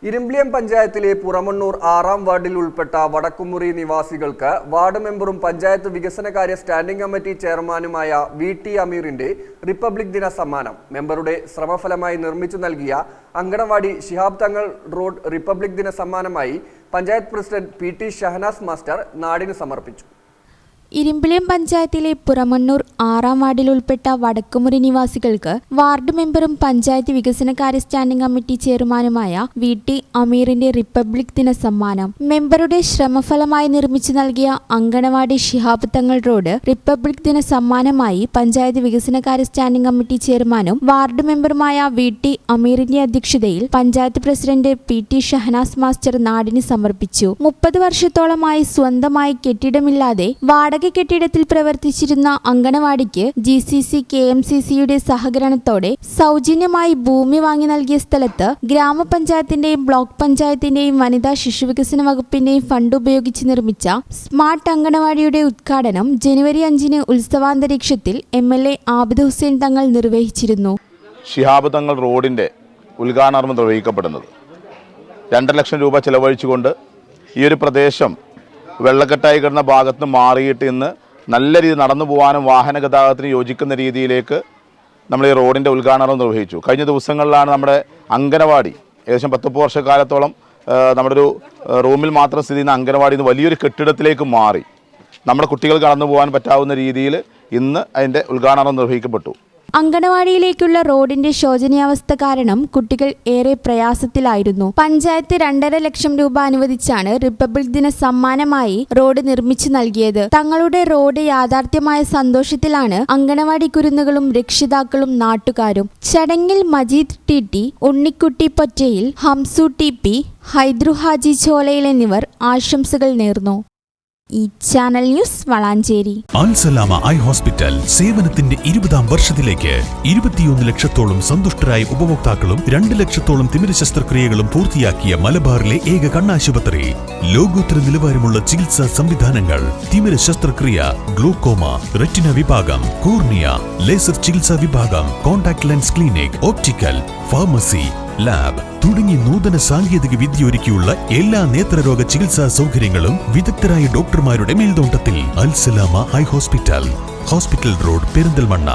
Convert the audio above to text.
ഇരുമ്പിളിയം പഞ്ചായത്തിലെ പുറമണ്ണൂർ 6ാം വാർഡിൽ ഉൾപ്പെട്ട വടക്കുമുറി നിവാസികൾക്ക് വാർഡ് മെമ്പറും പഞ്ചായത്ത് വികസനകാര്യ സ്റ്റാൻഡിംഗ് കമ്മിറ്റി ചെയർമാനുമായ വി.ടി. അമീറിന്റെ റിപ്പബ്ലിക് ദിന സമ്മാനം മെമ്പറുടെ ശ്രമഫലമായി നിർമ്മിച്ചു നൽകിയ അങ്കണവാടി ശിഹാബ് തങ്ങൾ റോഡ് റിപ്പബ്ലിക് ദിന സമ്മാനമായി panchayat president P T. Shahnaz master നാടിന് സമർപ്പിച്ചു. ഇരുമ്പിളിയം പഞ്ചായത്തിലെ പുറമണ്ണൂർ 6ാം വാർഡിൽ ഉൾപ്പെട്ട വടക്കുമുറി നിവാസികൾക്ക് വാർഡ് മെമ്പറും പഞ്ചായത്ത് വികസനകാര്യ സ്റ്റാൻഡിംഗ് കമ്മിറ്റി ചെയർമാനുമായ വി.ടി. അമീറിന്റെ റിപ്പബ്ലിക് ദിന സമ്മാനം മെമ്പറുടെ ശ്രമഫലമായി നിർമ്മിച്ചു നൽകിയ അങ്കണവാടി ശിഹാബ് തങ്ങൾ റോഡ് റിപ്പബ്ലിക് ദിന സമ്മാനമായി പഞ്ചായത്ത് വികസനകാര്യ സ്റ്റാൻഡിംഗ് കമ്മിറ്റി ചെയർമാനും വാർഡ് മെമ്പറുമായ വി.ടി. അമീറിന്റെ അധ്യക്ഷതയിൽ panchayat president P T. Shahnaz master നാടിന് സമർപ്പിച്ചു. 30 വർഷത്തോളമായി സ്വന്തമായി കെട്ടിടമില്ലാതെ വാടക കെട്ടിടത്തിൽ പ്രവർത്തിച്ചിരുന്ന അങ്കണവാടിക്ക് GCC KMCCയുടെ സഹകരണത്തോടെ സൗജന്യമായി ഭൂമി വാങ്ങി നൽകിയ സ്ഥലത്ത് ഗ്രാമപഞ്ചായത്തിന്റെയും ബ്ലോക്ക് പഞ്ചായത്തിന്റെയും വനിതാ ശിശുവികസന വകുപ്പിന്റെയും ഫണ്ട് ഉപയോഗിച്ച് നിർമ്മിച്ച സ്മാർട്ട് അങ്കണവാടിയുടെ ഉദ്ഘാടനം ജനുവരി 5-ന് ഉത്സവാന്തരീക്ഷത്തിൽ MLA ആബിദ് ഹുസൈൻ തങ്ങൾ നിർവഹിച്ചിരുന്നു. ശിഹാബ് തങ്ങൾ റോഡിന്റെ ഉദ്ഘാടനം നിർവഹിക്കപ്പെടുന്നത് 2 ലക്ഷം രൂപ ചെലവഴിച്ചുകൊണ്ട് ഈ ഒരു പ്രദേശം വെള്ളക്കെട്ടായി കിടന്ന ഭാഗത്ത് മാറിയിട്ട് ഇന്ന് നല്ല രീതിയിൽ നടന്നു പോകാനും വാഹന ഗതാഗതത്തിന് യോജിക്കുന്ന രീതിയിലേക്ക് നമ്മൾ ഈ റോഡിൻ്റെ ഉദ്ഘാടനം നിർവഹിച്ചു. കഴിഞ്ഞ ദിവസങ്ങളിലാണ് നമ്മുടെ അങ്കണവാടി ഏകദേശം 10 വർഷക്കാലത്തോളം നമ്മുടെ ഒരു റൂമിൽ മാത്രം സ്ഥിതി ചെയ്യുന്ന അങ്കണവാടി ഇന്ന് വലിയൊരു കെട്ടിടത്തിലേക്ക് മാറി നമ്മുടെ കുട്ടികൾ കടന്നു പോകാൻ പറ്റാവുന്ന രീതിയിൽ ഇന്ന് അതിൻ്റെ ഉദ്ഘാടനം നിർവഹിക്കപ്പെട്ടു. അങ്കണവാടിയിലേക്കുള്ള റോഡിന്റെ ശോചനീയാവസ്ഥ കാരണം കുട്ടികൾ ഏറെ പ്രയാസത്തിലായിരുന്നു. പഞ്ചായത്ത് 2.5 ലക്ഷം രൂപ അനുവദിച്ചാണ് റിപ്പബ്ലിക് ദിന സമ്മാനമായി റോഡ് നിർമ്മിച്ചു നൽകിയത്. തങ്ങളുടെ റോഡ് യാഥാർത്ഥ്യമായ സന്തോഷത്തിലാണ് അങ്കണവാടി കുരുന്നുകളും രക്ഷിതാക്കളും നാട്ടുകാരും. ചടങ്ങിൽ മജീദ് TT, ഉണ്ണിക്കുട്ടി പൊറ്റയിൽ, ഹംസു TP, ഹൈദ്രു ഹാജി ചോലയിൽ എന്നിവർ ആശംസകൾ നേർന്നു. ഈ channel news Valanchery. Al Salama eye hospital സേവനത്തിന്റെ 20ാം വർഷത്തിലേക്ക് 21 ലക്ഷത്തോളം സന്തുഷ്ടരായ ഉപഭോക്താക്കളും 2 ലക്ഷത്തോളം തിമിര ശസ്ത്രക്രിയകളും പൂർത്തിയാക്കിയ മലബാറിലെ ഏക കണ്ണാശുപത്രി. ലോകോത്തര നിലവാരമുള്ള ചികിത്സാ സംവിധാനങ്ങൾ, തിമിര ശസ്ത്രക്രിയ, ഗ്ലൂക്കോമ, റെറ്റിന വിഭാഗം, കോർണിയ, ലേസർ ചികിത്സാ വിഭാഗം, contact lens clinic, optical, pharmacy, lab തുടങ്ങി നൂതന സാങ്കേതിക വിദ്യ ഒരുക്കിയുള്ള എല്ലാ നേത്രരോഗ ചികിത്സാ സൗകര്യങ്ങളും വിദഗ്ധരായ ഡോക്ടർമാരുടെ മേൽനോട്ടത്തിൽ. Al Salama eye hospital, hospital road, Perinthalmanna.